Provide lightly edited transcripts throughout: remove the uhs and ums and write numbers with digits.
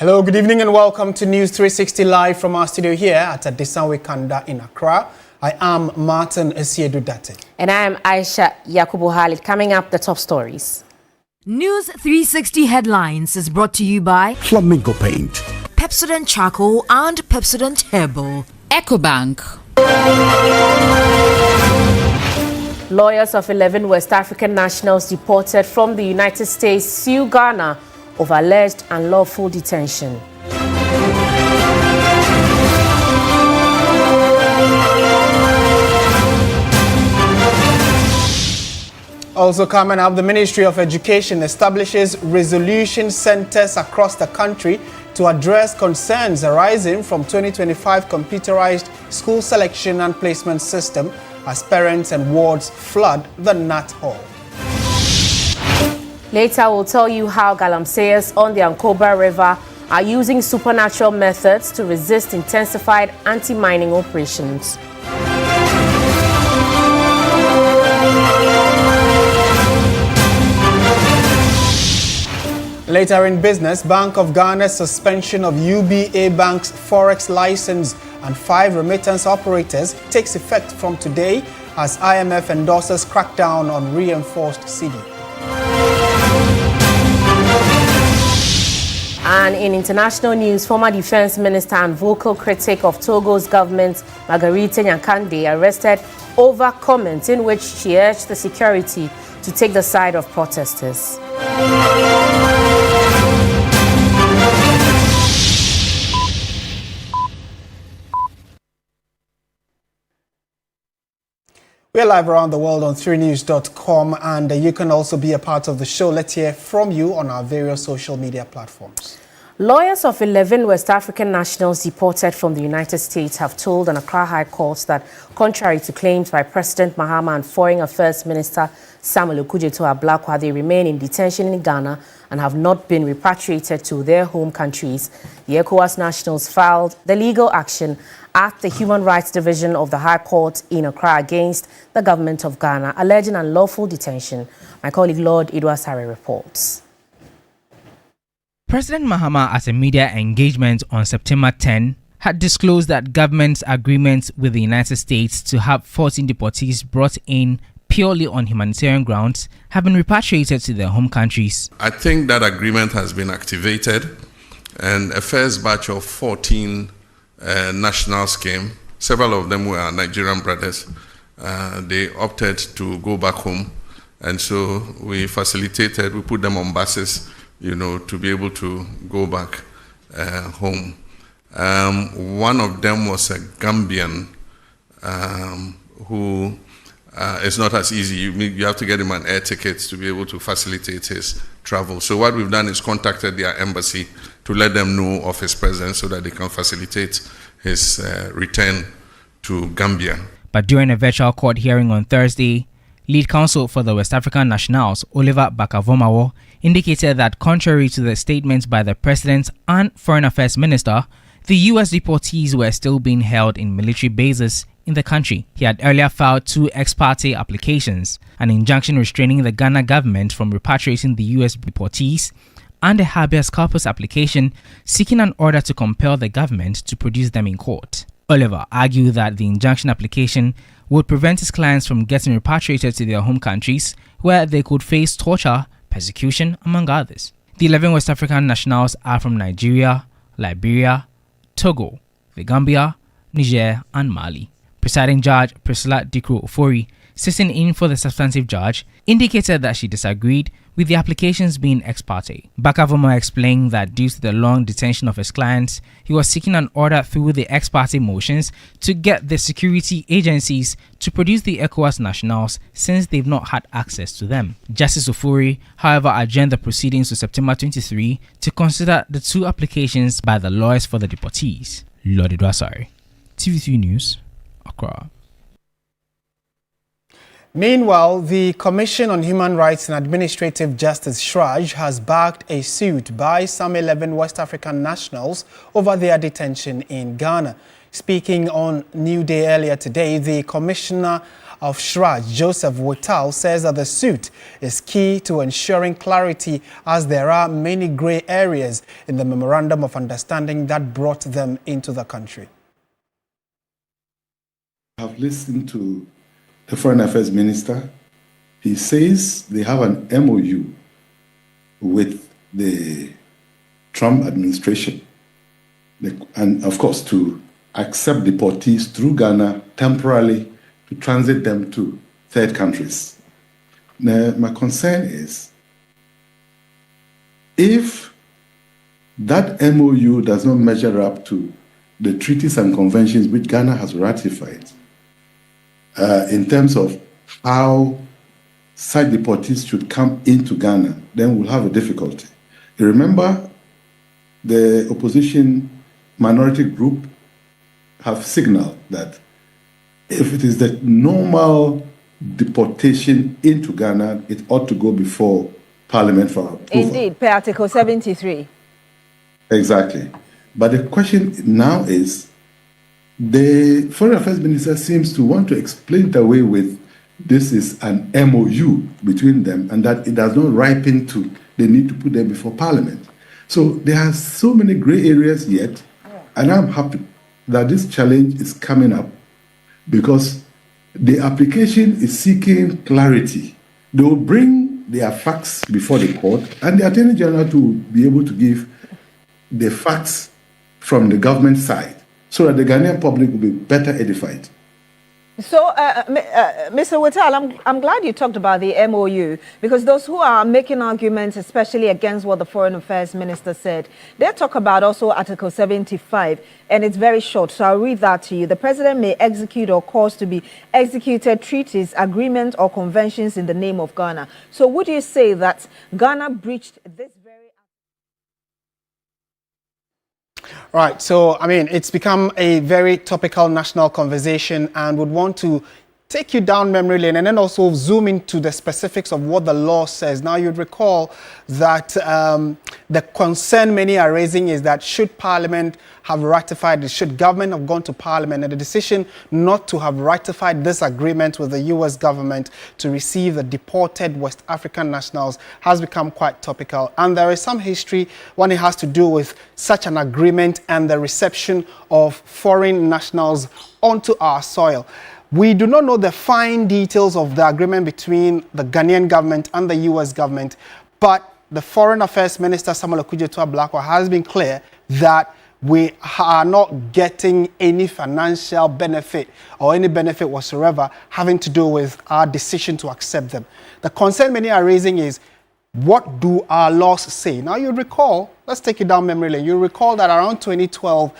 Hello, good evening and welcome to News 360 live from our studio here at Desanwe Kanda in Accra. I am Martin Asiedu. And I am Ayisha Yakubu. Coming up, the top stories. News 360 headlines is brought to you by Flamingo Paint, Pepsodent Charcoal and Pepsodent Herbal, EcoBank. Lawyers of 11 West African nationals deported from the United States sue Ghana of alleged unlawful detention. Also coming up, the Ministry of Education establishes resolution centers across the country to address concerns arising from 2025 computerized school selection and placement system as parents and wards flood the Nat Hall. Later, we'll tell you how galamseyers on the Ankoba River are using supernatural methods to resist intensified anti-mining operations. Later in business, Bank of Ghana's suspension of UBA Bank's Forex license and 5 remittance operators takes effect from today as IMF endorses crackdown on reinforced cedi. And in international news, former defense minister and vocal critic of Togo's government, Marguerite Nyakande, arrested over comments in which she urged the security to take the side of protesters. We're live around the world on 3news.com, and you can also be a part of the show. Let's hear from you on our various social media platforms. Lawyers of 11 West African nationals deported from the United States have told an Accra High Court that, contrary to claims by President Mahama and Foreign Affairs Minister Samuel Okudzeto-Ablakwa, they remain in detention in Ghana and have not been repatriated to their home countries. The ECOWAS nationals filed the legal action at the Human Rights Division of the High Court in Accra against the government of Ghana, alleging unlawful detention. My colleague Lord Idwasare reports. President Mahama, at a media engagement on September 10, had disclosed that government's agreements with the United States to have 14 deportees brought in purely on humanitarian grounds have been repatriated to their home countries. I think that agreement has been activated, and a first batch of 14 nationals came. Several of them were Nigerian brothers. They opted to go back home, and so we put them on buses, to be able to go back home. One of them was a Gambian who it's not as easy. You have to get him an air ticket to be able to facilitate his travel. So what we've done is contacted their embassy to let them know of his presence so that they can facilitate his return to Gambia. But during a virtual court hearing on Thursday, lead counsel for the West African nationals, Oliver Bakavomawo, indicated that contrary to the statements by the President and Foreign Affairs Minister, the U.S. deportees were still being held in military bases in the country. He had earlier filed 2 ex parte applications, an injunction restraining the Ghana government from repatriating the U.S. deportees, and a habeas corpus application seeking an order to compel the government to produce them in court. Oliver argued that the injunction application would prevent his clients from getting repatriated to their home countries, where they could face torture, persecution, among others. The 11 West African nationals are from Nigeria, Liberia, Togo, the Gambia, Niger, and Mali. Presiding Judge Priscilla Dikro Ofori, sitting in for the substantive judge, indicated that she disagreed with the applications being ex parte. Bakavoma explained that due to the long detention of his clients, he was seeking an order through the ex parte motions to get the security agencies to produce the ECOWAS nationals since they've not had access to them. Justice Ofori, however, adjourned the proceedings to September 23 to consider the two applications by the lawyers for the deportees. Lord Edwasari, TV3 News, Accra. Meanwhile, the Commission on Human Rights and Administrative Justice (CHRAJ) has backed a suit by some 11 West African nationals over their detention in Ghana. Speaking on New Day earlier today, the Commissioner of CHRAJ, Joseph Whittal, says that the suit is key to ensuring clarity as there are many grey areas in the Memorandum of Understanding that brought them into the country. I've listened to the Foreign Affairs Minister. He says they have an MOU with the Trump administration, and of course to accept deportees through Ghana temporarily to transit them to third countries. Now, my concern is if that MOU does not measure up to the treaties and conventions which Ghana has ratified, in terms of how such deportees should come into Ghana, then we'll have a difficulty. You remember the opposition minority group have signaled that if it is the normal deportation into Ghana, it ought to go before Parliament for approval. Indeed, per Article 73. Exactly. But the question now is, the Foreign Affairs Minister seems to want to explain it away with this is an MOU between them and that it does not ripen to the need to put them before Parliament. So there are so many grey areas yet, and I'm happy that this challenge is coming up because the application is seeking clarity. They will bring their facts before the court, and the Attorney General will be able to give the facts from the government side, so that the Ghanaian public will be better edified. So, Mr. Whittal, I'm glad you talked about the MOU, because those who are making arguments, especially against what the Foreign Affairs Minister said, they talk about also Article 75, and it's very short, so I'll read that to you. The President may execute or cause to be executed treaties, agreements, or conventions in the name of Ghana. So would you say that Ghana breached this very... Right, so, I mean, it's become a very topical national conversation and would want to take you down memory lane and then also zoom into the specifics of what the law says. Now, you'd recall that the concern many are raising is that should Parliament have ratified it, should government have gone to Parliament, and the decision not to have ratified this agreement with the US government to receive the deported West African nationals has become quite topical. And there is some history when it has to do with such an agreement and the reception of foreign nationals onto our soil. We do not know the fine details of the agreement between the Ghanaian government and the US government, but the Foreign Affairs Minister, Samuel Okudzeto-Ablakwa, has been clear that we are not getting any financial benefit or any benefit whatsoever having to do with our decision to accept them. The concern many are raising is, what do our laws say? Now, you recall, let's take it down memory lane. You recall that around 2012,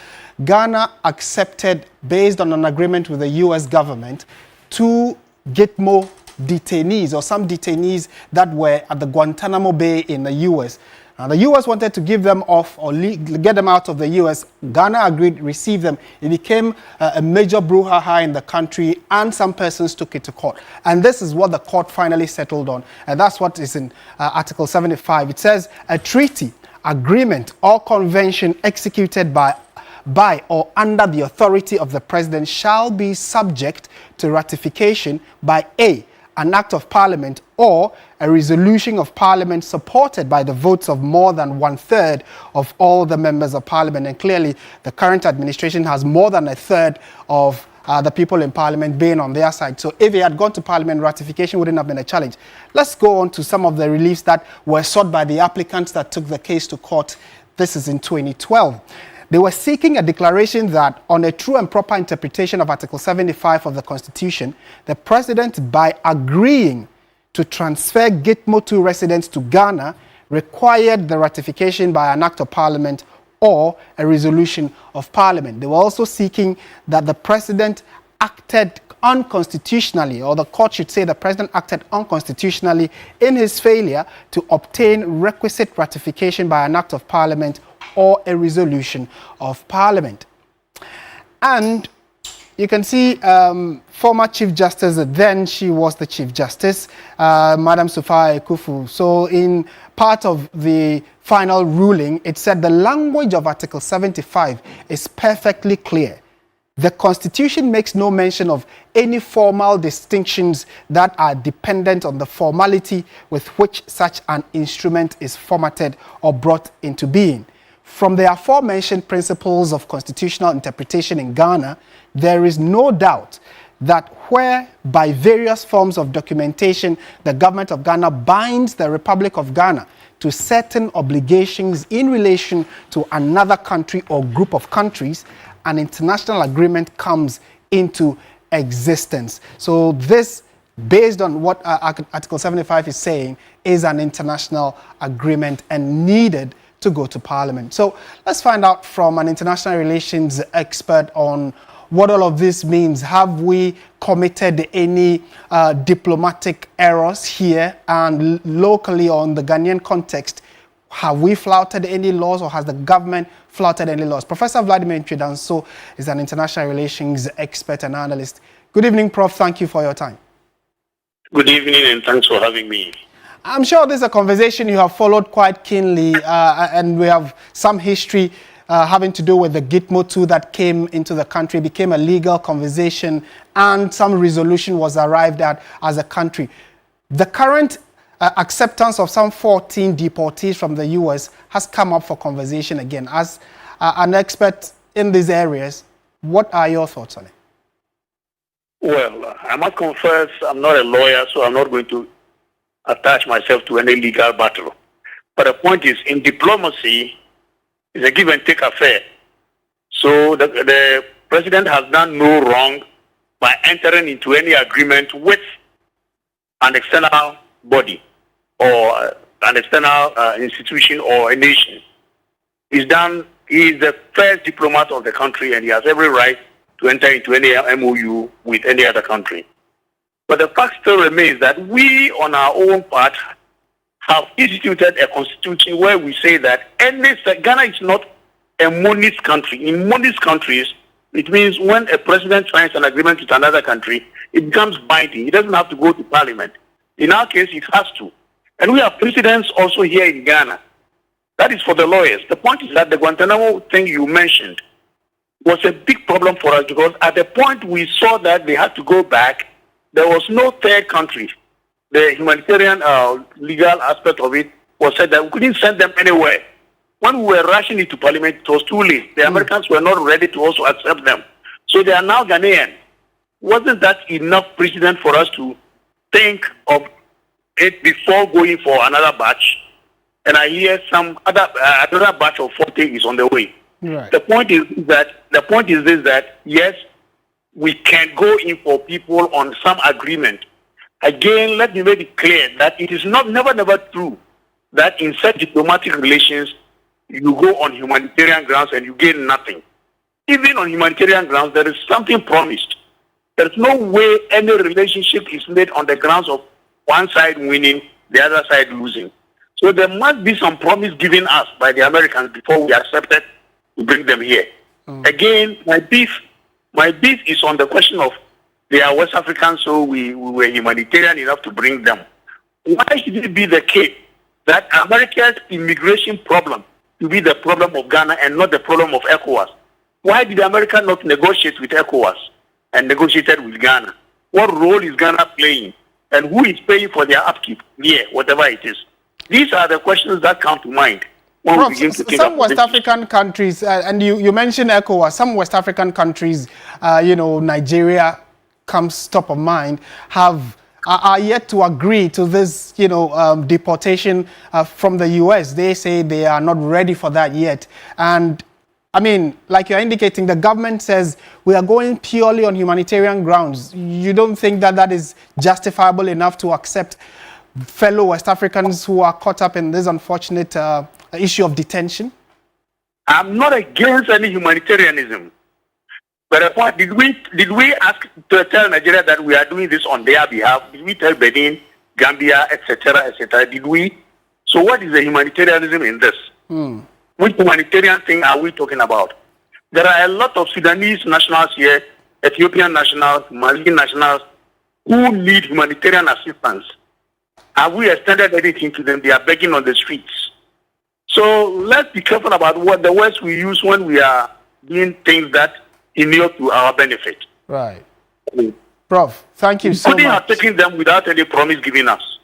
Ghana accepted, based on an agreement with the US government, to get more detainees or some detainees that were at the Guantanamo Bay in the US. Now, the US wanted to give them off or get them out of the US. Ghana agreed, received them. It became a major brouhaha in the country, and some persons took it to court. And this is what the court finally settled on. And that's what is in Article 75. It says, a treaty, agreement, or convention executed by or under the authority of the President shall be subject to ratification by A, an act of Parliament, or a resolution of Parliament supported by the votes of more than 1/3 of all the members of Parliament. And clearly, the current administration has more than 1/3 of the people in Parliament being on their side. So if it had gone to Parliament, ratification wouldn't have been a challenge. Let's go on to some of the reliefs that were sought by the applicants that took the case to court. This is in 2012. They were seeking a declaration that on a true and proper interpretation of Article 75 of the Constitution, the President, by agreeing to transfer Gitmo 2 residents to Ghana, required the ratification by an act of Parliament or a resolution of Parliament. They were also seeking that the President acted unconstitutionally, or the court should say the President acted unconstitutionally in his failure to obtain requisite ratification by an act of Parliament or a resolution of Parliament. And you can see former Chief Justice, then she was the Chief Justice, Madam Ayisha Yakubu. So in part of the final ruling, it said the language of Article 75 is perfectly clear. The Constitution makes no mention of any formal distinctions that are dependent on the formality with which such an instrument is formatted or brought into being. From the aforementioned principles of constitutional interpretation in Ghana, there is no doubt that where by various forms of documentation the government of Ghana binds the Republic of Ghana to certain obligations in relation to another country or group of countries, an international agreement comes into existence. So this, based on what Article 75 is saying, is an international agreement and needed to go to Parliament. So let's find out from an international relations expert on what all of this means. Have we committed any diplomatic errors here? And locally, on the Ghanaian context, have we flouted any laws, or has the government flouted any laws? Professor Vladimir Ntwedanso is an international relations expert and analyst. Good evening, Prof. Thank you for your time. Good evening, and thanks for having me. I'm sure this is a conversation you have followed quite keenly, and we have some history having to do with the Gitmo 2 that came into the country, became a legal conversation, and some resolution was arrived at as a country. The current acceptance of some 14 deportees from the US has come up for conversation again. As an expert in these areas, what are your thoughts on it? Well, I must confess I'm not a lawyer, so I'm not going to attach myself to any legal battle. But the point is, in diplomacy, it's a give and take affair. So the president has done no wrong by entering into any agreement with an external body or an external institution or a nation. He is the first diplomat of the country, and he has every right to enter into any MOU with any other country. But the fact still remains that we, on our own part, have instituted a constitution where we say that Ghana is not a monist country. In monist countries, it means when a president signs an agreement with another country, it becomes binding. It doesn't have to go to Parliament. In our case, it has to. And we have precedents also here in Ghana. That is for the lawyers. The point is that the Guantanamo thing you mentioned was a big problem for us, because at the point we saw that they had to go back, there was no third country. The humanitarian legal aspect of it was said that we couldn't send them anywhere. When we were rushing into Parliament, it was too late. The Americans were not ready to also accept them. So they are now Ghanaian. Wasn't that enough precedent for us to think of it before going for another batch? And I hear some another batch of 40 is on the way. Right. The point is that yes, we can go in for people on some agreement. Again, let me make it clear that it is never true that in such diplomatic relations you go on humanitarian grounds and you gain nothing. Even on humanitarian grounds, there is something promised. There is no way any relationship is made on the grounds of one side winning, the other side losing. So there must be some promise given us by the Americans before we accept it to bring them here. Again, my beef is on the question of they are West Africans, so we were humanitarian enough to bring them. Why should it be the case that America's immigration problem to be the problem of Ghana and not the problem of ECOWAS? Why did America not negotiate with ECOWAS and negotiated with Ghana? What role is Ghana playing? And who is paying for their upkeep here, whatever it is? These are the questions that come to mind. when Prof, we begin to think some about West African countries, and you mentioned ECOWAS, some West African countries, Nigeria comes top of mind, are yet to agree to this, deportation from the US. They say they are not ready for that yet. And I mean, like you're indicating, the government says we are going purely on humanitarian grounds. You don't think that is justifiable enough to accept fellow West Africans who are caught up in this unfortunate issue of detention? I'm not against any humanitarianism. But what did we ask to tell Nigeria that we are doing this on their behalf? Did we tell Benin, Gambia, etc., etc.? Did we? So what is the humanitarianism in this? Which humanitarian thing are we talking about? There are a lot of Sudanese nationals here, Ethiopian nationals, Malian nationals, who need humanitarian assistance. Have we extended anything to them? They are begging on the streets. So let's be careful about what the words we use when we are doing things that inure to our benefit. Right. Prof, thank you so much. We are taking them without any promise given us.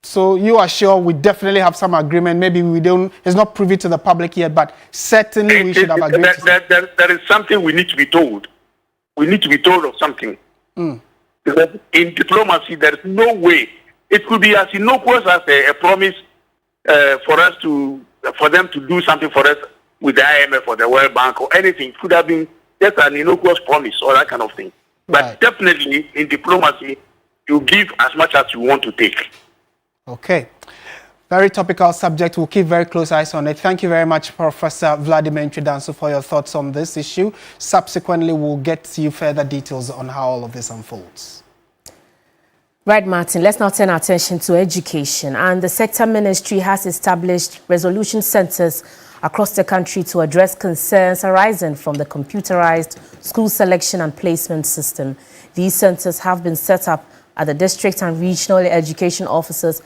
So you are sure we definitely have some agreement? Maybe we don't, it's not privy to the public yet, but certainly we should have agreed. There is something we need to be told. We need to be told of something. Because in diplomacy, there is no way. It could be as innocuous as a promise for them to do something for us with the IMF or the World Bank or anything. It could have been just an innocuous promise or that kind of thing. But definitely in diplomacy, you give as much as you want to take. Okay. Very topical subject. We'll keep very close eyes on it. Thank you very much, Professor Vladimir Ntridanso, for your thoughts on this issue. Subsequently, we'll get you further details on how all of this unfolds. Right, Martin, let's now turn our attention to education. And the sector ministry has established resolution centers across the country to address concerns arising from the computerized school selection and placement system. These centers have been set up at the district and regional education offices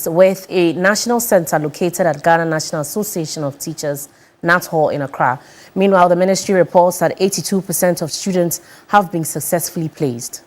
with a national center located at Ghana National Association of Teachers, NAT Hall in Accra. Meanwhile, the ministry reports that 82% of students have been successfully placed.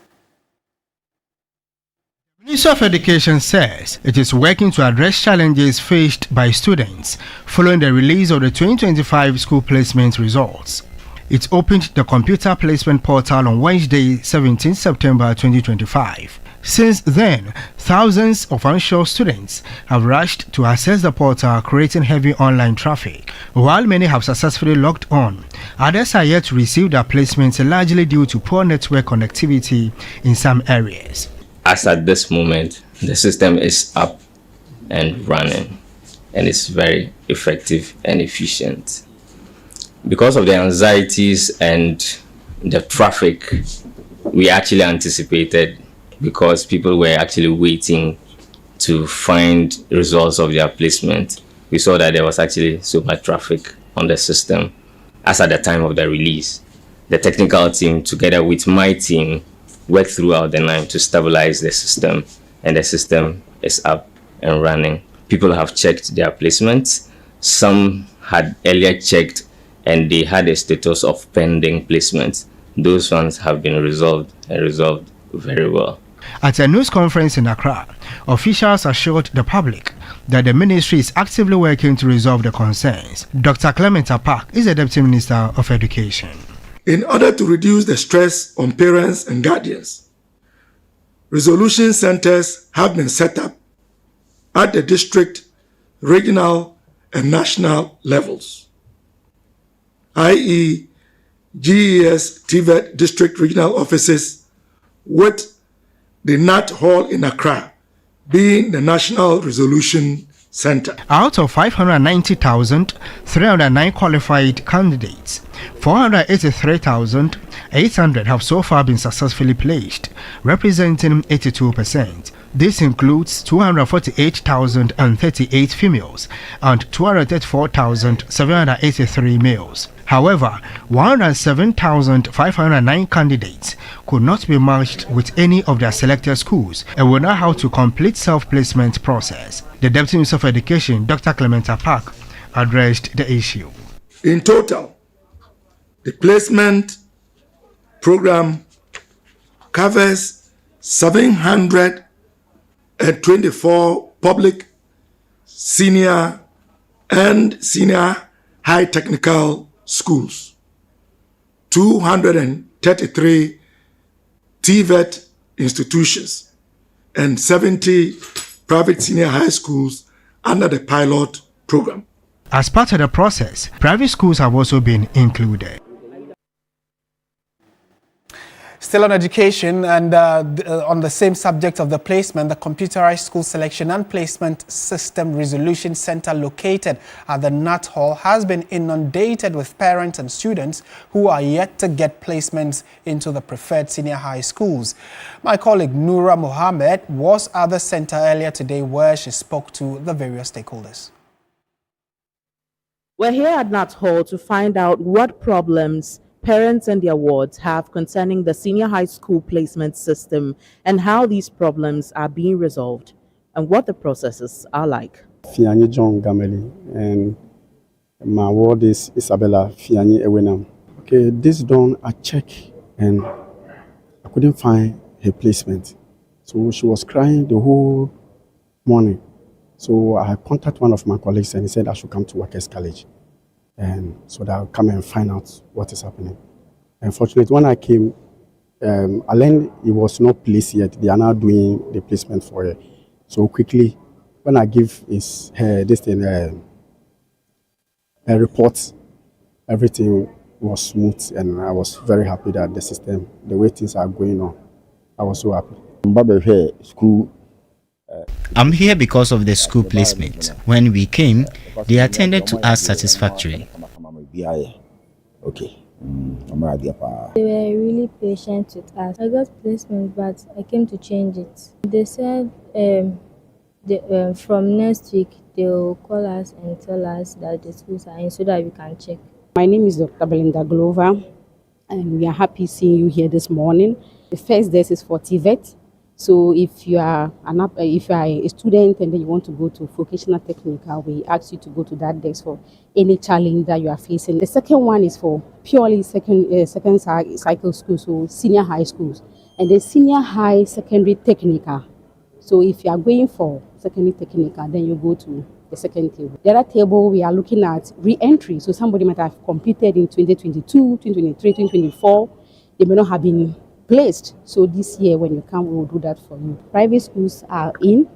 The Ministry of Education says it is working to address challenges faced by students following the release of the 2025 school placement results. It opened the computer placement portal on Wednesday, 17 September 2025. Since then, thousands of unsure students have rushed to access the portal, creating heavy online traffic. While many have successfully logged on, others are yet to receive their placements, largely due to poor network connectivity in some areas. As at this moment, the system is up and running, and it's very effective and efficient. Because of the anxieties and the traffic, we actually anticipated, because people were actually waiting to find results of their placement. We saw that there was actually so much traffic on the system as at the time of the release. The technical team, together with my team, worked throughout the night to stabilize the system, and the system is up and running. People have checked their placements. Some had earlier checked and they had a status of pending placements. Those ones have been resolved and resolved very well. At a news conference in Accra, officials assured the public that the ministry is actively working to resolve the concerns. Dr. Clement Apak is the Deputy Minister of Education. In order to reduce the stress on parents and guardians, resolution centers have been set up at the district, regional, and national levels, i.e., GES TVET district regional offices, with the NAT Hall in Accra being the National Resolution Center. Out of 590,309 qualified candidates, 483,800 have so far been successfully placed, representing 82%. This includes 248,038 females and 234,783 males. However, 107,509 candidates could not be matched with any of their selected schools and will now have to complete self-placement process. The Deputy Minister of Education, Dr. Clement Apak, addressed the issue. In total, the placement program covers 724 public senior and senior high technical schools, 233 TVET institutions, and 70 private senior high schools under the pilot program. As part of the process, private schools have also been included. Still on education and on the same subject of the placement, the Computerized School Selection and Placement System Resolution Center located at the Nat Hall has been inundated with parents and students who are yet to get placements into the preferred senior high schools. My colleague Noura Mohammed was at the center earlier today where she spoke to the various stakeholders. We're here at Nat Hall to find out what problems parents and their wards have concerning the senior high school placement system and how these problems are being resolved and what the processes are like. Fiani John Gameli and my ward is Isabella Fiani Ewenam. Okay, this done a check and I couldn't find her placement. So she was crying the whole morning. So I contacted one of my colleagues and he said I should come to Workers College. And so that I'll come and find out what is happening. Unfortunately, when I came, I learned it was not placed yet. They are now doing the placement for her. So quickly, when I give her this thing, a report, everything was smooth, and I was very happy that the system, the way things are going on, I was so happy. I'm here because of the school placement. When we came, they attended to us satisfactorily. Okay. They were really patient with us. I got placement, but I came to change it. They said from next week they will call us and tell us that the schools are in so that we can check. My name is Dr. Belinda Glover, and we are happy seeing you here this morning. The first desk is for TVET. So if you are a student and then you want to go to vocational technical, we ask you to go to that desk for any challenge that you are facing. The second one is for purely second cycle schools, so senior high schools, and the senior high secondary technical. So if you are going for secondary technical, then you go to the second table. The other table we are looking at re-entry. So somebody might have completed in 2022, 2023, 2024. They may not have been placed. So this year when you come, we will do that for you. Private schools are in.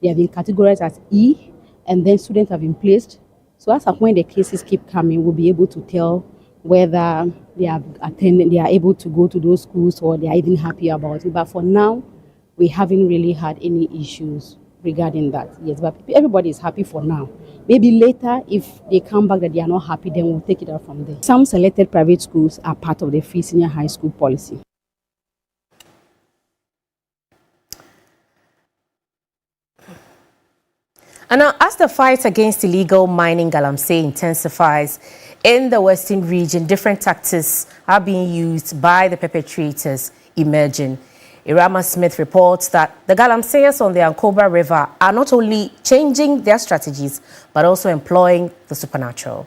They have been categorized as E, and then students have been placed. So as of when the cases keep coming, we'll be able to tell whether they have attended, they are able to go to those schools, or they are even happy about it. But for now, we haven't really had any issues regarding that. Yes, but everybody is happy for now. Maybe later, if they come back that they are not happy, then we'll take it out from there. Some selected private schools are part of the free senior high school policy. And now, as the fight against illegal mining galamsey intensifies in the western region, different tactics are being used by the perpetrators emerging. Irama Smith reports that the galamseyers on the Ankoba River are not only changing their strategies, but also employing the supernatural.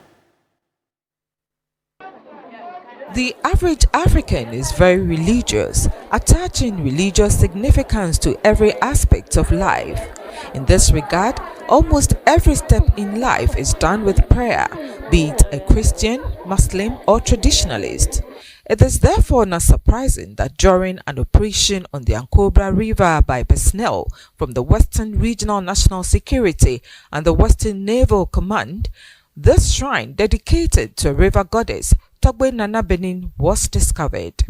The average African is very religious, attaching religious significance to every aspect of life. In this regard, almost every step in life is done with prayer, be it a Christian, Muslim, or traditionalist. It is therefore not surprising that during an operation on the Ankoba River by personnel from the Western Regional National Security and the Western Naval Command, this shrine dedicated to a river goddess, Togbe Nana Benin, was discovered.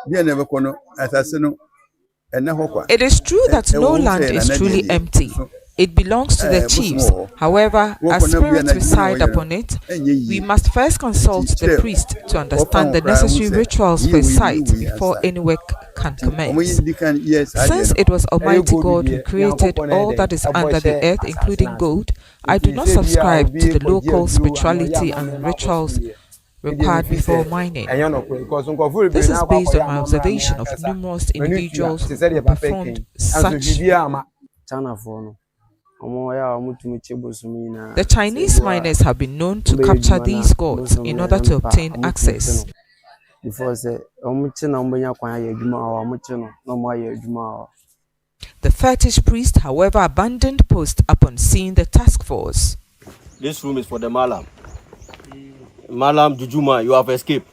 It is true that no land is truly empty. It belongs to the chiefs. However, as spirits reside upon it, we must first consult the priest to understand the necessary rituals for a site before any work can commence. Since it was Almighty God who created all that is under the earth, including gold, I do not subscribe to the local spirituality and rituals required before mining. This is based on my observation of numerous individuals who performed such. The Chinese miners have been known to capture these gods in order to obtain access. The The fetish priest, however, abandoned post upon seeing the task force. This room is for the Malam. Malam Jujuma, you have escaped.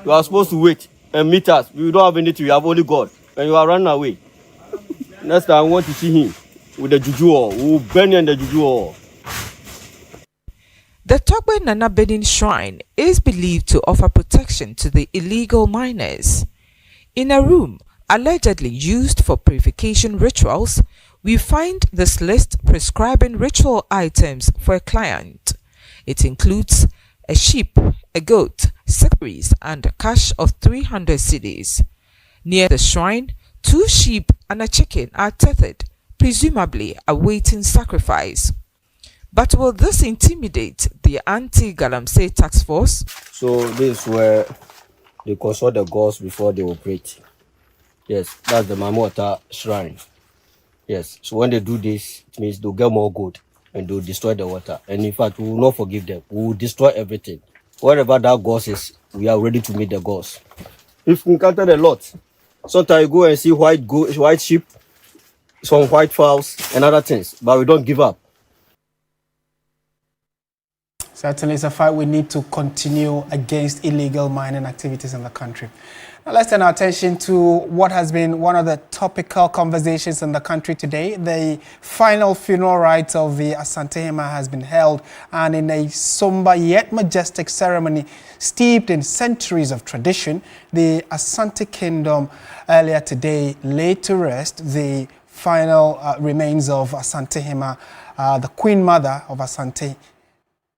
You are supposed to wait and meet us. We don't have anything, we have only God. And you are running away. Next time I want to see him with the Juju or we will burn you in the Juju or. The Togbe Nana Bedin Shrine is believed to offer protection to the illegal miners. In a room allegedly used for purification rituals, we find this list prescribing ritual items for a client. It includes a sheep, a goat, sacrifice, and a cash of 300 cedis. Near the shrine, 2 sheep and a chicken are tethered, presumably awaiting sacrifice. But will this intimidate the anti-Galamsey task force? So this is where they consult the gods before they operate. Yes, that's the Mamota shrine. Yes, so when they do this, it means they'll get more gold and they'll destroy the water. And in fact, we will not forgive them. We will destroy everything. Wherever that gods is, we are ready to meet the gods. If we encounter a lot, sometimes you go and see white sheep, some white fowls, and other things, but we don't give up. Certainly, it's a fight we need to continue against illegal mining activities in the country. Now, let's turn our attention to what has been one of the topical conversations in the country today. The final funeral rites of the Asante has been held, and in a somber yet majestic ceremony steeped in centuries of tradition, the Asante Kingdom earlier today laid to rest the final remains of Asante the Queen Mother of Asante,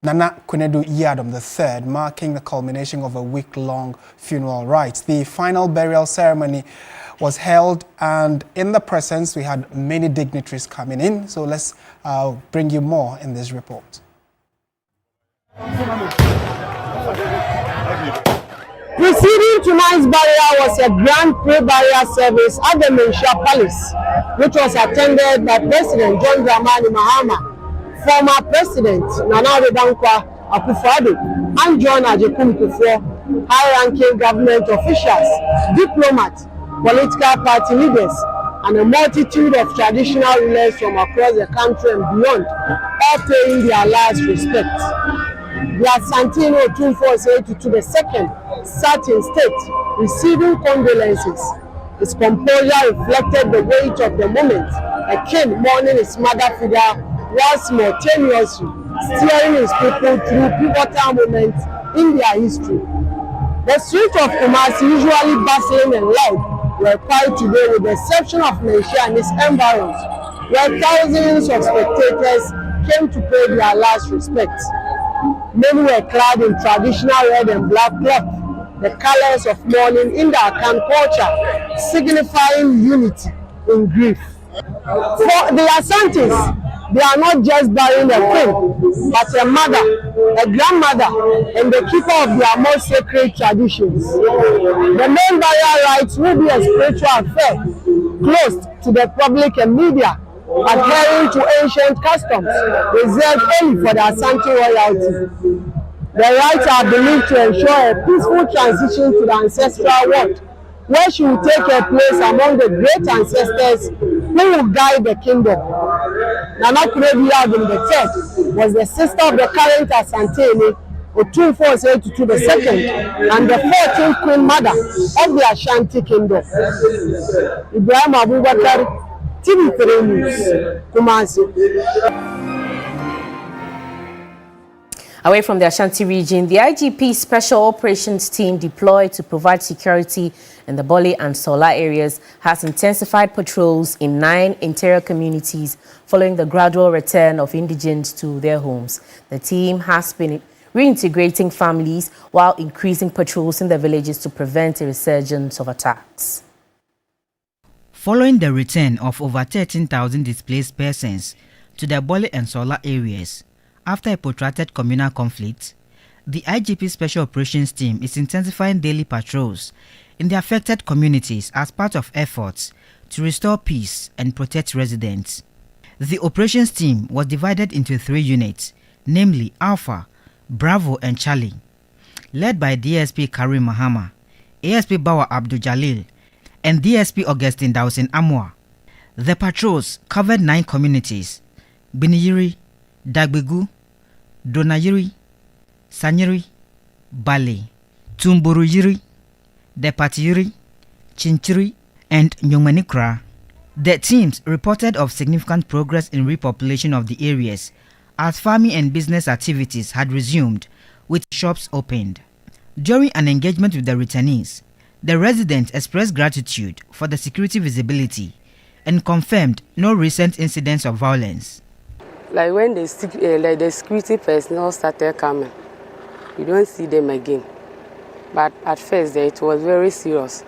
Nana Kunedu Yadom III, marking the culmination of a week-long funeral rites. The final burial ceremony was held, and in the presence, we had many dignitaries coming in. So let's bring you more in this report. Preceding tonight's burial was a grand pre-burial service at the Mensha Palace, which was attended by President John Dramani Mahama, former President Nana Dankwa Akufo-Addo, and John Ajekum Kufuor, high-ranking government officials, diplomats, political party leaders, and a multitude of traditional rulers from across the country and beyond, all paying their last respect. The Asante Otumfuo Asiedu II sat in state, receiving condolences. His composure reflected the weight of the moment, a king mourning his mother figure while simultaneously steering his people through pivotal moments in their history. The streets of Kumasi, usually bustling and loud, were quiet today with the exception of Malaysia and its environs, where thousands of spectators came to pay their last respects. Many were clad in traditional red and black cloth, the colors of mourning in the Akan culture, signifying unity in grief. For the Asantes, they are not just burying a queen, but a mother, a grandmother, and the keeper of their most sacred traditions. The main burial rites will be a spiritual affair, closed to the public and media, adhering to ancient customs reserved only for the Asante royalty. The rites are believed to ensure a peaceful transition to the ancestral world, where she will take her place among the great ancestors who will guide the kingdom. Nana Kunedu Yadom III was the sister of the current Asante Otumfuo Asiedu II and the 14th Queen Mother of the Ashanti Kingdom. Ibrahim Abubakar, TV3 News, Kumasi. Away from the Ashanti region, the IGP Special Operations Team deployed to provide security in the Bole and Sola areas has intensified patrols in 9 interior communities following the gradual return of indigents to their homes. The team has been reintegrating families while increasing patrols in the villages to prevent a resurgence of attacks. Following the return of over 13,000 displaced persons to the Bole and Sola areas, after a protracted communal conflict, the IGP Special Operations Team is intensifying daily patrols in the affected communities as part of efforts to restore peace and protect residents. The operations team was divided into 3 units, namely Alpha, Bravo and Charlie, led by DSP Karim Mahama, ASP Bawa Abdul Jalil, and DSP Augustine Dawson Amwa. The patrols covered 9 communities: Biniyiri, Dagbegu, Donayiri, Sanyiri, Bale, Tumburuyiri, Deportee, Chinchiri, and Nyongmanikra. The teams reported of significant progress in repopulation of the areas as farming and business activities had resumed, with shops opened. During an engagement with the returnees, the residents expressed gratitude for the security visibility and confirmed no recent incidents of violence. Like when the security personnel started coming, you don't see them again. But at first, it was very serious.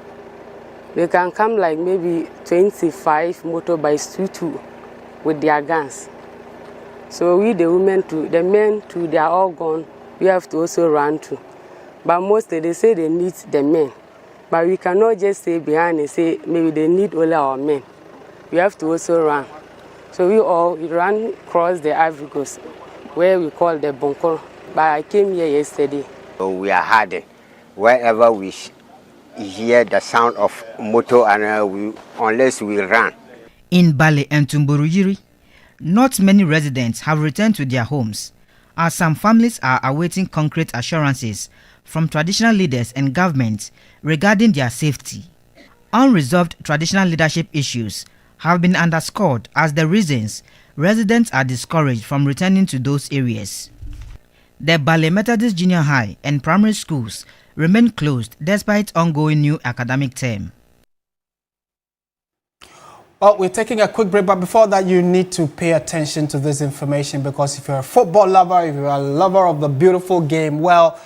They can come like maybe 25 motorbikes, two with their guns. So we, the women too, the men too, they are all gone. We have to also run too. But mostly they say they need the men. But we cannot just stay behind and say maybe they need only our men. We have to also run. So we ran across the Ivory Coast, where we call the Bonkor. But I came here yesterday. So we are hard. Wherever we hear the sound of motor, and unless we run. In Bale and Tumburuyiri, not many residents have returned to their homes, as some families are awaiting concrete assurances from traditional leaders and government regarding their safety. Unresolved traditional leadership issues have been underscored as the reasons residents are discouraged from returning to those areas. The Bale Methodist Junior High and primary schools remain closed despite ongoing new academic term. Well, we're taking a quick break, but before that, you need to pay attention to this information, because if you're a football lover, if you're a lover of the beautiful game, well,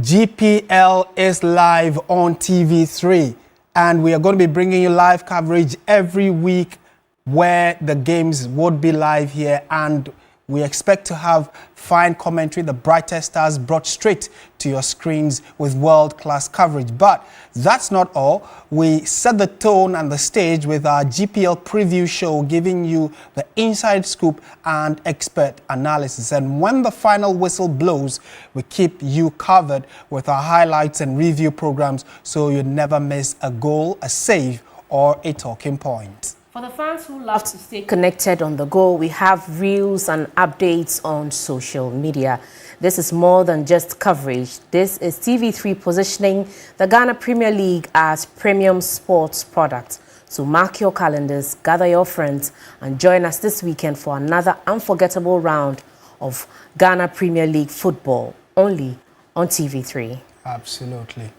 GPL is live on TV3, and we are going to be bringing you live coverage every week where the games would be live here, and we expect to have fine commentary, the brightest stars brought straight to your screens with world-class coverage. But that's not all. We set the tone and the stage with our GPL preview show, giving you the inside scoop and expert analysis. And when the final whistle blows, we keep you covered with our highlights and review programs, so you never miss a goal, a save, or a talking point. For the fans who love to stay connected on the go, we have reels and updates on social media. This is more than just coverage. This is TV3 positioning the Ghana Premier League as premium sports product. So mark your calendars, gather your friends, and join us this weekend for another unforgettable round of Ghana Premier League football, only on TV3. Absolutely.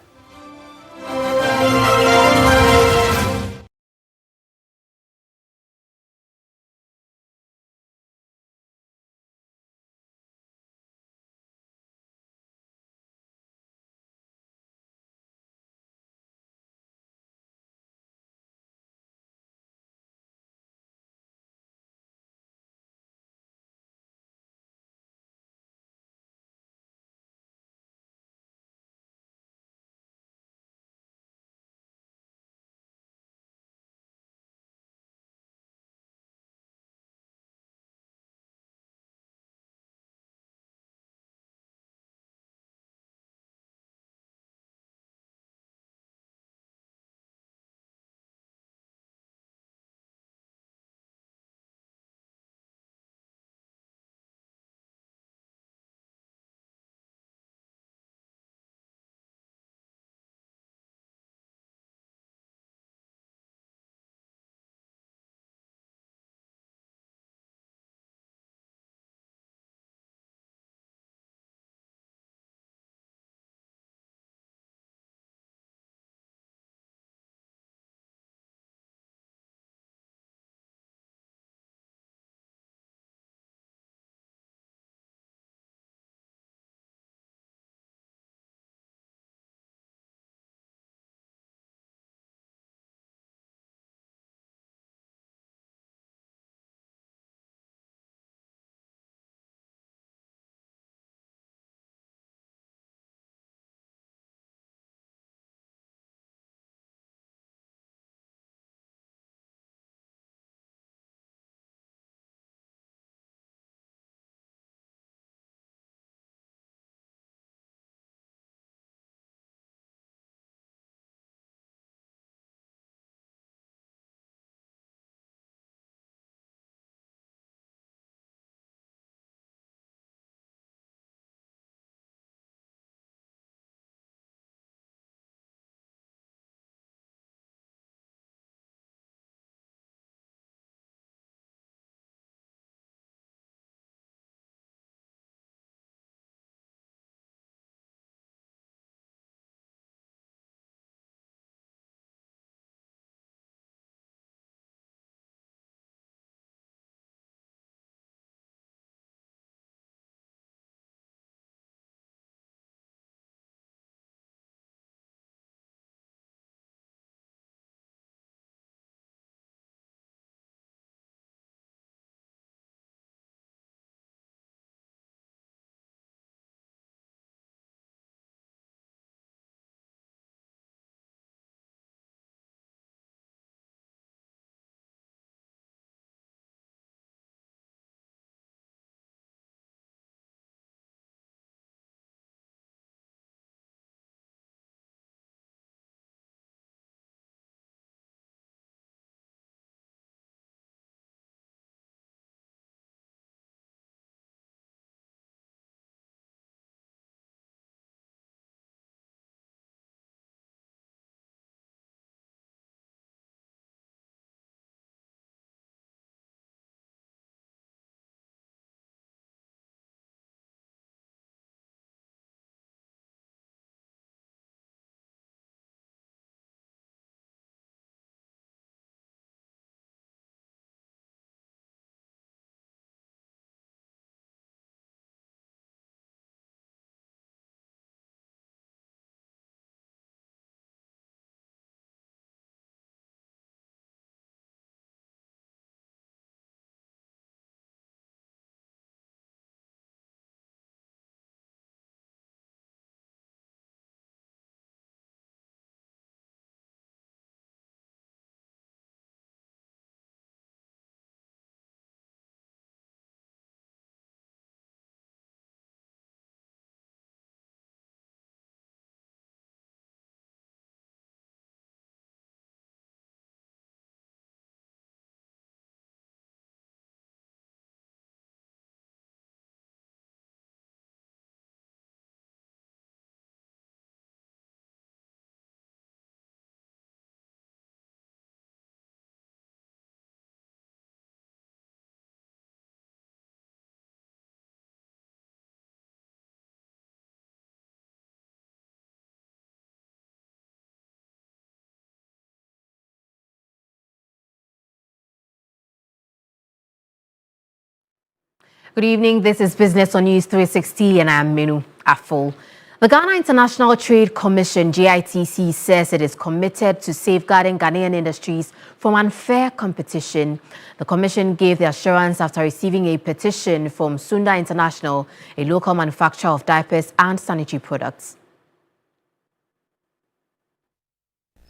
Good evening. This is Business on News 360 and I'm Minu Afol. The Ghana International Trade Commission, GITC, says it is committed to safeguarding Ghanaian industries from unfair competition. The commission gave the assurance after receiving a petition from Sunda International, a local manufacturer of diapers and sanitary products.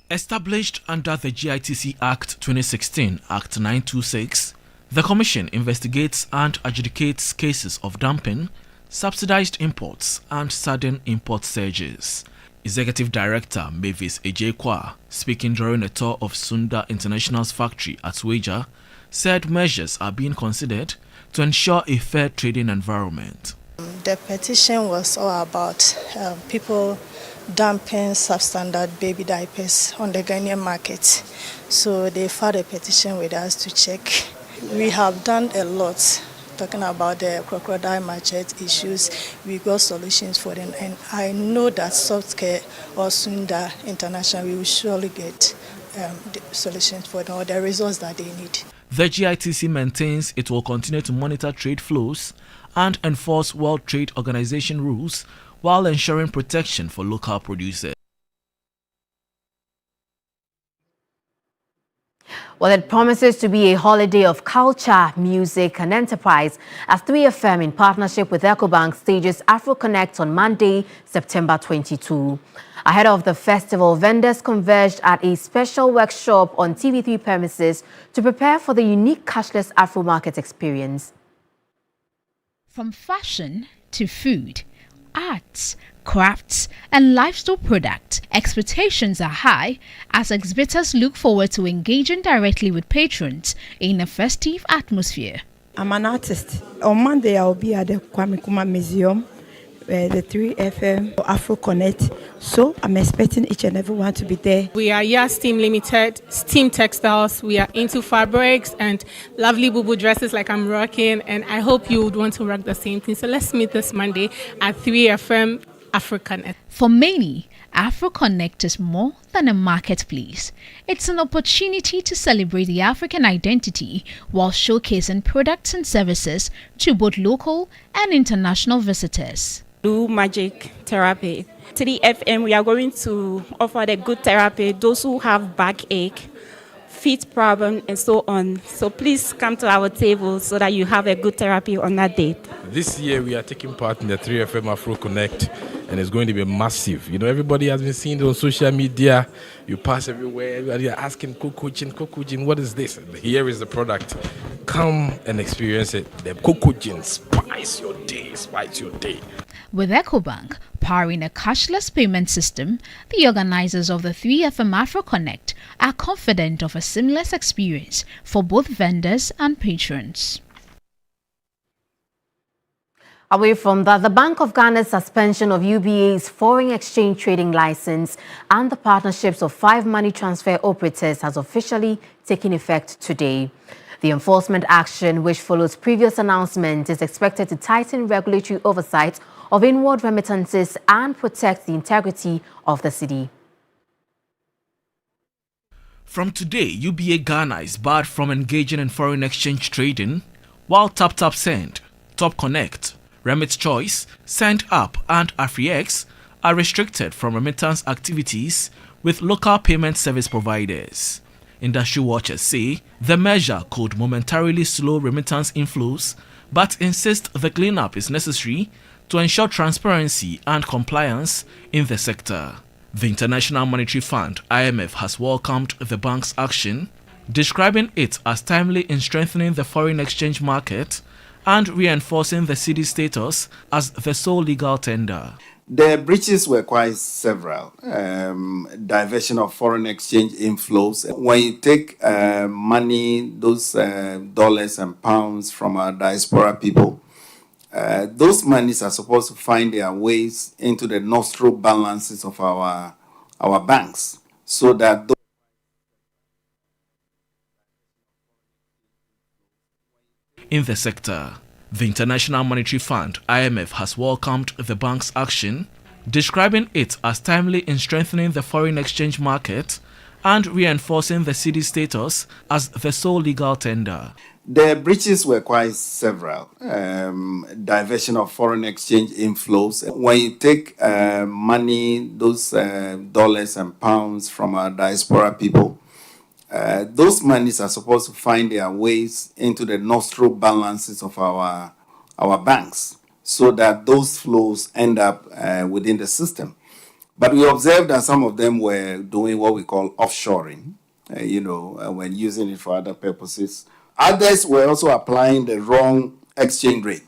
Established under the GITC Act 2016, Act 926, the Commission investigates and adjudicates cases of dumping, subsidized imports, and sudden import surges. Executive Director Mavis Ejekwa, speaking during a tour of Sunda International's factory at Weija, said measures are being considered to ensure a fair trading environment. The petition was all about people dumping substandard baby diapers on the Ghanaian market. So they filed a petition with us to check. We have done a lot talking about the crocodile market issues. We got solutions for them, and I know that Softcare or Sunda International will surely get the solutions for them or the results that they need. The GITC maintains it will continue to monitor trade flows and enforce World Trade Organization rules while ensuring protection for local producers. Well, it promises to be a holiday of culture, music and enterprise as 3FM in partnership with EcoBank stages Afroconnect on Monday, September 22. Ahead of the festival, vendors converged at a special workshop on TV3 premises to prepare for the unique cashless Afro market experience. From fashion to food, arts, crafts, and livestock products, expectations are high as exhibitors look forward to engaging directly with patrons in a festive atmosphere. I'm an artist. On Monday, I'll be at the Kwame Nkrumah Museum, the 3FM Afroconnect. So I'm expecting each and everyone to be there. We are Yas Steam Limited, Steam Textiles. We are into fabrics and lovely boo-boo dresses like I'm rocking, and I hope you would want to rock the same thing. So let's meet this Monday at 3FM Afroconnect. For many, Afroconnect is more than a marketplace. It's an opportunity to celebrate the African identity while showcasing products and services to both local and international visitors. Do magic therapy. 3FM, we are going to offer the good therapy, those who have backache, feet problem, and so on. So please come to our table so that you have a good therapy on that date. This year we are taking part in the 3FM Afro Connect, and it's going to be massive. You know, everybody has been seeing it on social media. You pass everywhere, everybody are asking Kokujin, what is this? Here is the product. Come and experience it. The Kokujin, spice your day, spice your day. With EcoBank powering a cashless payment system, the organizers of the 3FM Afroconnect are confident of a seamless experience for both vendors and patrons. Away from that, the Bank of Ghana's suspension of UBA's foreign exchange trading license and the partnerships of 5 money transfer operators has officially taken effect today. The enforcement action, which follows previous announcements, is expected to tighten regulatory oversight of inward remittances and protect the integrity of the cedi. From today, UBA Ghana is barred from engaging in foreign exchange trading, while Tap Send, Top Connect, Remit Choice, Send Up and AfriX are restricted from remittance activities with local payment service providers. Industry watchers say the measure could momentarily slow remittance inflows, but insist the cleanup is necessary to ensure transparency and compliance in the sector. The International Monetary Fund, IMF, has welcomed the bank's action, describing it as timely in strengthening the foreign exchange market and reinforcing the cedi's status as the sole legal tender. The breaches were quite several. Diversion of foreign exchange inflows. When you take money, those dollars and pounds from our diaspora people, those monies are supposed to find their ways into the nostril balances of our banks, so that in the sector, the International Monetary Fund, IMF, has welcomed the bank's action, describing it as timely in strengthening the foreign exchange market and reinforcing the cedi's status as the sole legal tender. The breaches were quite several. Diversion of foreign exchange inflows. When you take money, those dollars and pounds from our diaspora people, those monies are supposed to find their ways into the nostril balances of our banks so that those flows end up within the system. But we observed that some of them were doing what we call offshoring, when using it for other purposes. Others were also applying the wrong exchange rate.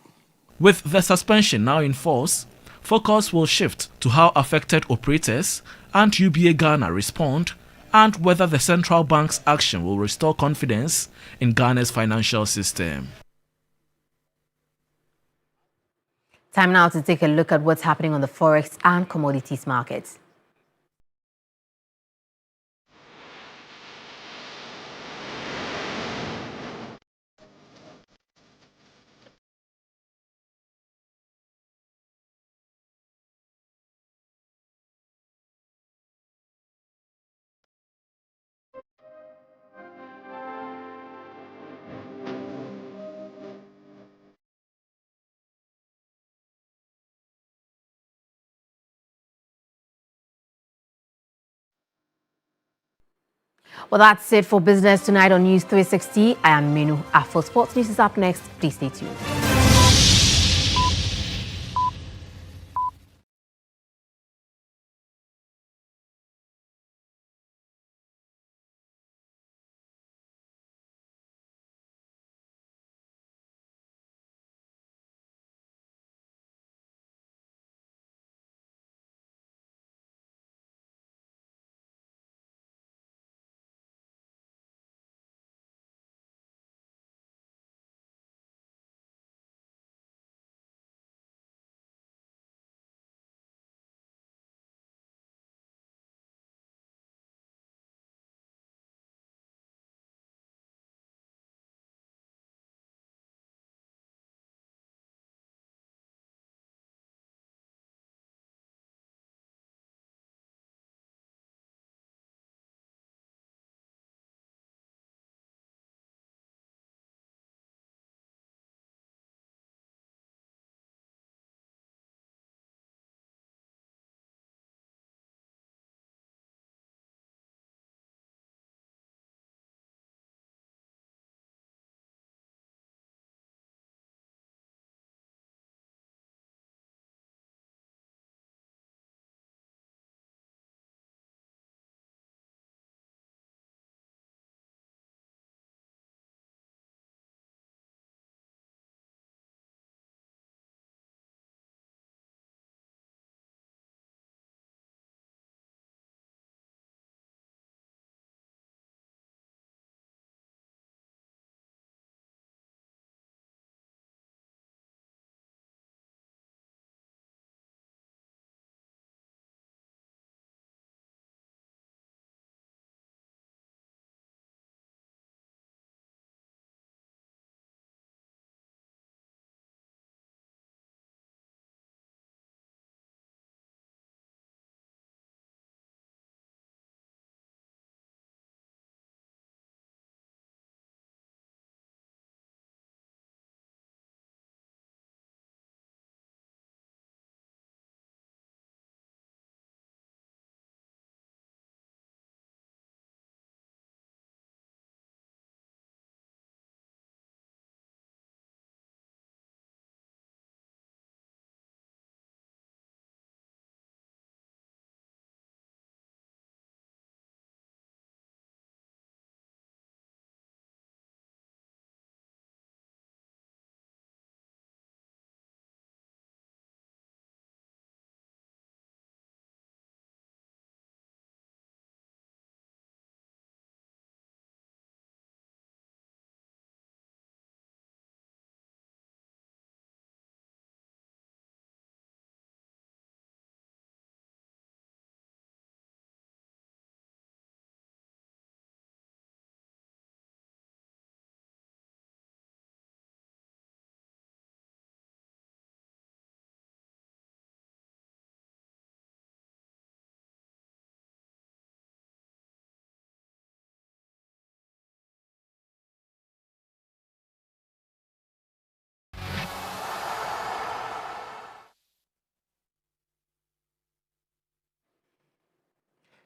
With the suspension now in force, focus will shift to how affected operators and UBA Ghana respond and whether the central bank's action will restore confidence in Ghana's financial system. Time now to take a look at what's happening on the forex and commodities markets. Well, that's it for business tonight on News 360. I am Minu. Afro Sports News is up next. Please stay tuned.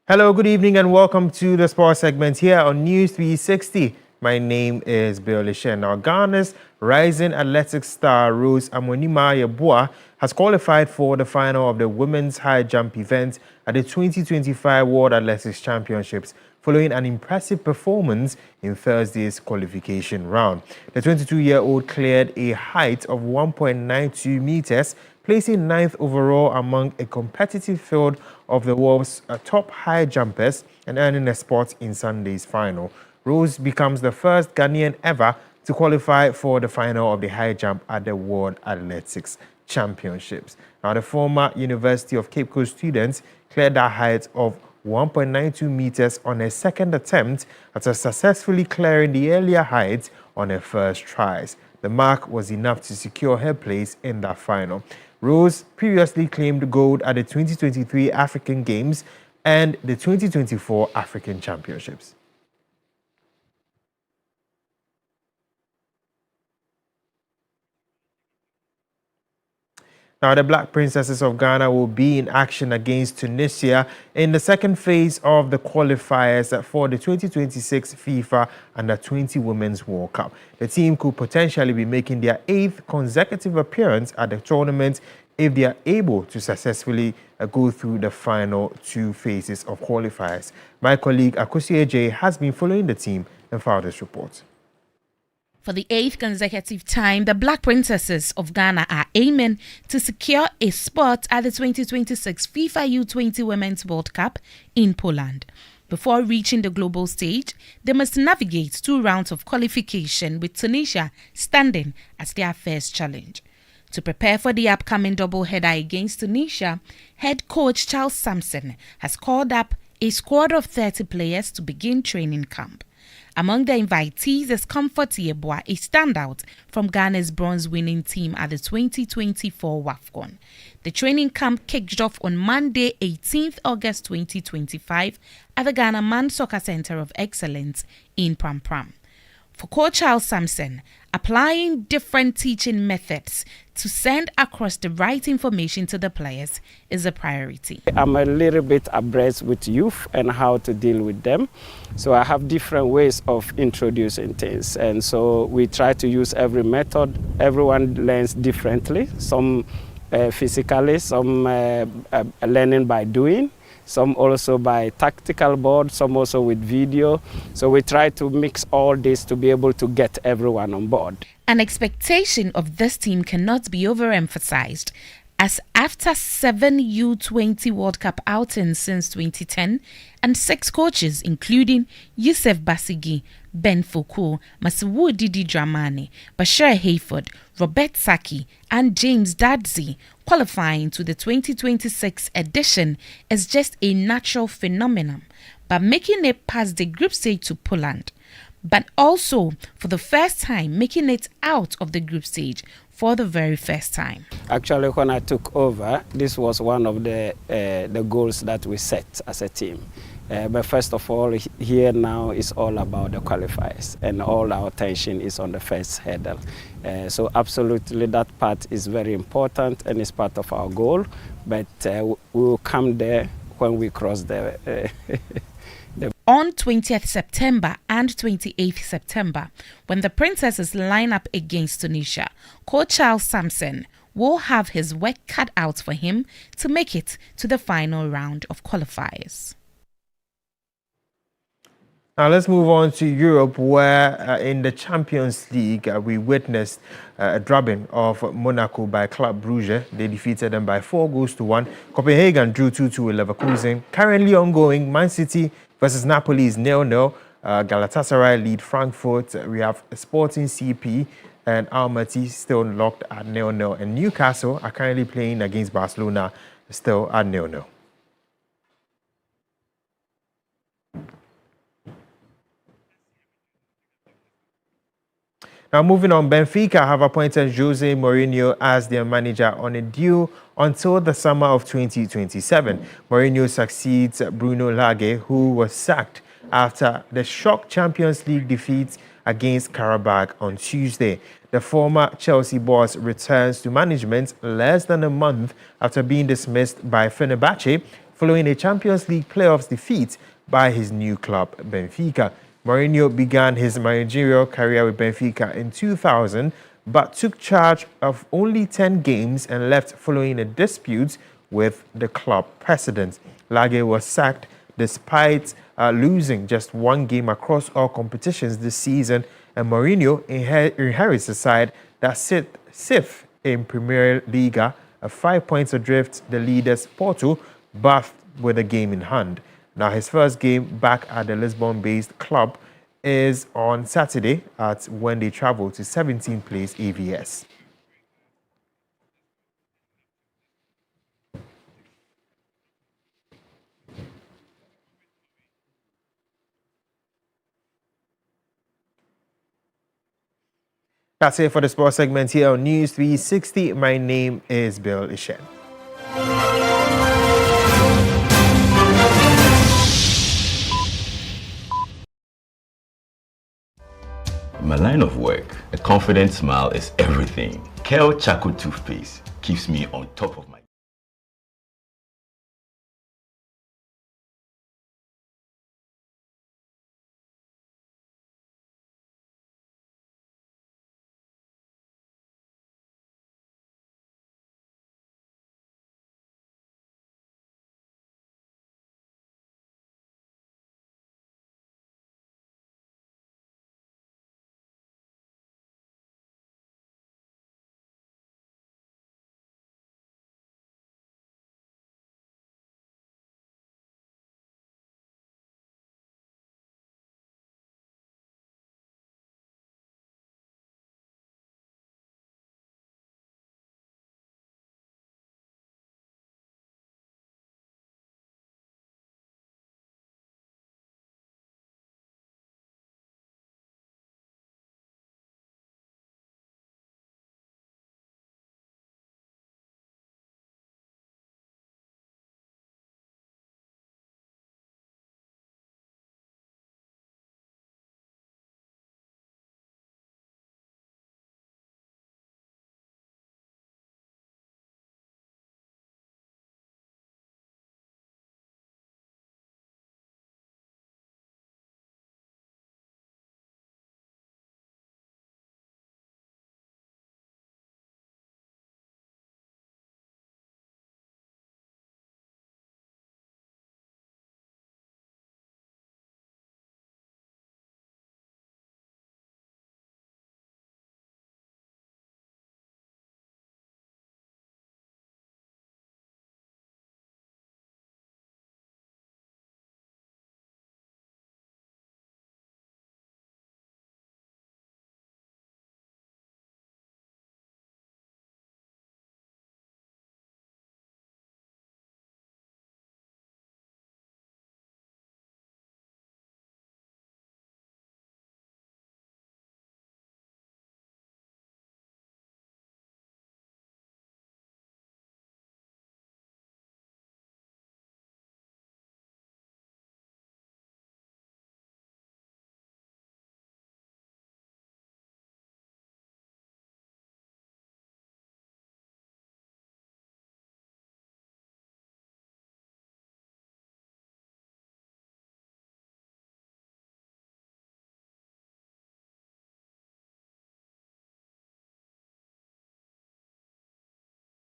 Hello, good evening, and welcome to the sports segment here on News360. My name is Bill Lishen. Now, Ghana's rising athletics star Rose Amonima Yeboah has qualified for the final of the women's high jump event at the 2025 World Athletics Championships, following an impressive performance in Thursday's qualification round. The 22-year-old cleared a height of 1.92 meters, placing 9th overall among a competitive field of the world's top high jumpers and earning a spot in Sunday's final. Rose becomes the first Ghanaian ever to qualify for the final of the high jump at the World Athletics Championships. Now, the former University of Cape Coast student cleared that height of 1.92 meters on her second attempt after successfully clearing the earlier height on her first tries. The mark was enough to secure her place in that final. Rose previously claimed gold at the 2023 African Games and the 2024 African Championships. Now, the Black Princesses of Ghana will be in action against Tunisia in the second phase of the qualifiers for the 2026 FIFA Under-20 Women's World Cup. The team could potentially be making their 8th consecutive appearance at the tournament if they are able to successfully go through the final 2 phases of qualifiers. My colleague Akosi Ej has been following the team and filed this report. For the 8th consecutive time, the Black Princesses of Ghana are aiming to secure a spot at the 2026 FIFA U20 Women's World Cup in Poland. Before reaching the global stage, they must navigate 2 rounds of qualification, with Tunisia standing as their first challenge. To prepare for the upcoming doubleheader against Tunisia, head coach Charles Sampson has called up a squad of 30 players to begin training camp. Among the invitees is Comfort Yeboah, a standout from Ghana's bronze-winning team at the 2024 Afrocon. The training camp kicked off on Monday, 18th August 2025 at the Ghana Men's Soccer Center of Excellence in Pram Pram. For Coach Charles Sampson, applying different teaching methods to send across the right information to the players is a priority. I'm a little bit abreast with youth and how to deal with them. So I have different ways of introducing things. And so we try to use every method. Everyone learns differently. Some physically, some learning by doing. Some also by tactical board, some also with video. So we try to mix all this to be able to get everyone on board. An expectation of this team cannot be overemphasized, as after 7 U20 World Cup outings since 2010 and 6 coaches including Yusuf Basigi, Ben Foucault, Masiwu Didi Dramani, Bashir Hayford, Robert Saki and James Dadzi, qualifying to the 2026 edition is just a natural phenomenon, but making it past the group stage to Poland, but also for the first time making it out of the group stage for the very first time. Actually, when I took over, this was one of the goals that we set as a team. But first of all, here now is all about the qualifiers, and all our attention is on the first hurdle. So absolutely that part is very important and is part of our goal, but we will come there when we cross the On 20th September and 28th September, when the Princesses line up against Tunisia, Coach Charles Sampson will have his work cut out for him to make it to the final round of qualifiers. Now let's move on to Europe, where in the Champions League we witnessed a drubbing of Monaco by Club Brugge. They defeated them by 4-1. Copenhagen drew 2-2 with Leverkusen. Currently ongoing, Man City versus Napoli is 0-0. Galatasaray lead Frankfurt. We have Sporting CP and Almaty still locked at 0-0. And Newcastle are currently playing against Barcelona, still at 0-0. Now moving on, Benfica have appointed Jose Mourinho as their manager on a deal until the summer of 2027. Mourinho succeeds Bruno Lage, who was sacked after the shock Champions League defeat against Karabakh on Tuesday. The former Chelsea boss returns to management less than a month after being dismissed by Fenerbahce following a Champions League playoffs defeat by his new club, Benfica. Mourinho began his managerial career with Benfica in 2000, but took charge of only 10 games and left following a dispute with the club president. Lage was sacked despite losing just one game across all competitions this season, and Mourinho inherits a side that sit fifth in Premier Liga, 5 points adrift the leaders Porto, but with a game in hand. Now, his first game back at the Lisbon-based club is on Saturday when they travel to 17th place AVS. That's it for the sports segment here on News 360. My name is Bill Ishen. In my line of work, a confident smile is everything. Kale Charcoal Toothpaste keeps me on top of my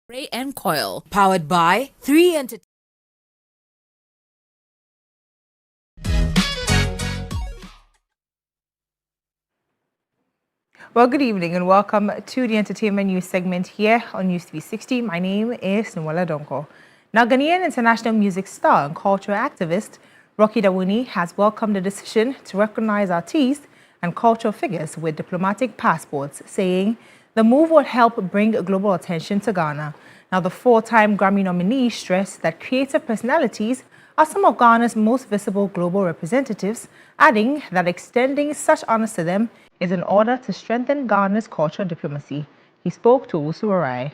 Ray and Coil, powered by 3 Entertainment. Well, good evening and welcome to the entertainment news segment here on News 360. My name is Nwala Donko. Now, Ghanaian international music star and cultural activist Rocky Dawuni has welcomed the decision to recognize artists and cultural figures with diplomatic passports, saying the move will help bring global attention to Ghana. Now, the 4-time Grammy nominee stressed that creative personalities are some of Ghana's most visible global representatives, adding that extending such honors to them is in order to strengthen Ghana's cultural diplomacy. He spoke to Owusu Arai.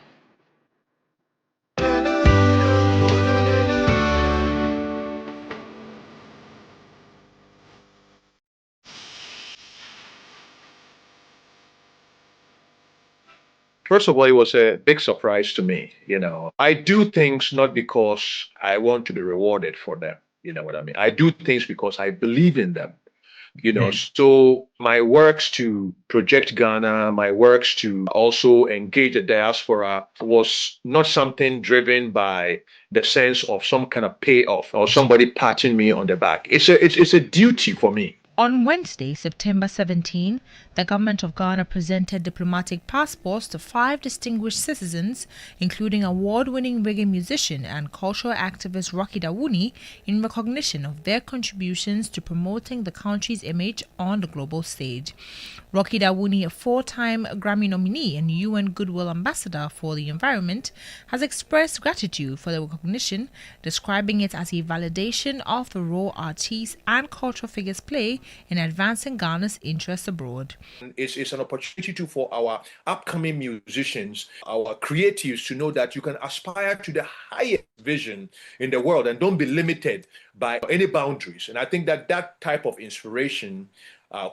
First of all, it was a big surprise to me. I do things not because I want to be rewarded for them. You know what I mean? I do things because I believe in them. So my works to project Ghana, my works to also engage the diaspora was not something driven by the sense of some kind of payoff or somebody patting me on the back. It's a duty for me. On Wednesday, September 17, the government of Ghana presented diplomatic passports to 5 distinguished citizens, including award-winning reggae musician and cultural activist Rocky Dawuni, in recognition of their contributions to promoting the country's image on the global stage. Rocky Dawuni, a 4-time Grammy nominee and UN Goodwill Ambassador for the Environment, has expressed gratitude for the recognition, describing it as a validation of the role artists and cultural figures play in advancing Ghana's interests abroad. It's an opportunity for our upcoming musicians, our creatives, to know that you can aspire to the highest vision in the world and don't be limited by any boundaries. And I think that type of inspiration,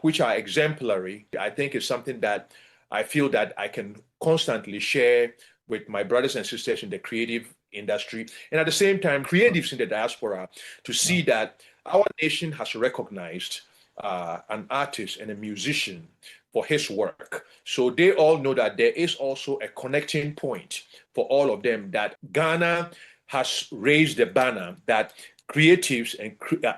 which are exemplary, I think is something that I feel that I can constantly share with my brothers and sisters in the creative industry. And at the same time, creatives in the diaspora, to see that our nation has recognized an artist and a musician for his work. So they all know that there is also a connecting point for all of them, that Ghana has raised the banner that creatives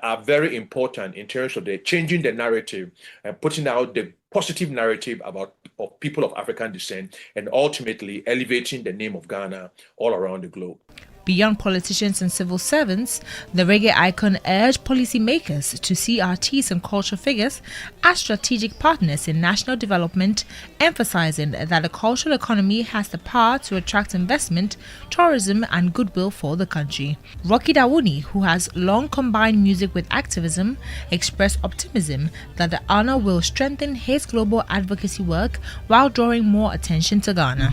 are very important in terms of the changing the narrative and putting out the positive narrative of people of African descent and ultimately elevating the name of Ghana all around the globe. Beyond politicians and civil servants, the reggae icon urged policymakers to see artists and cultural figures as strategic partners in national development, emphasizing that the cultural economy has the power to attract investment, tourism, and goodwill for the country. Rocky Dawuni, who has long combined music with activism, expressed optimism that the honor will strengthen his global advocacy work while drawing more attention to Ghana.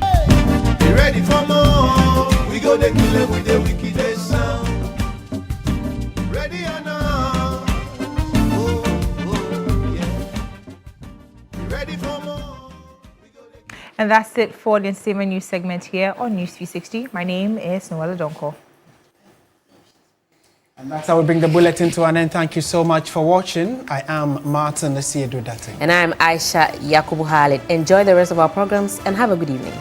Be ready for more. We go to kill it with the wickedest sound. Ready or not? Yeah. Be ready for more. And that's it for the entertainment news segment here on News360. My name is Noella Donko. And that's how we bring the bulletin to an end. Thank you so much for watching. I am Martin Asiedu. And I'm Ayisha Yakubu. Enjoy the rest of our programs and have a good evening.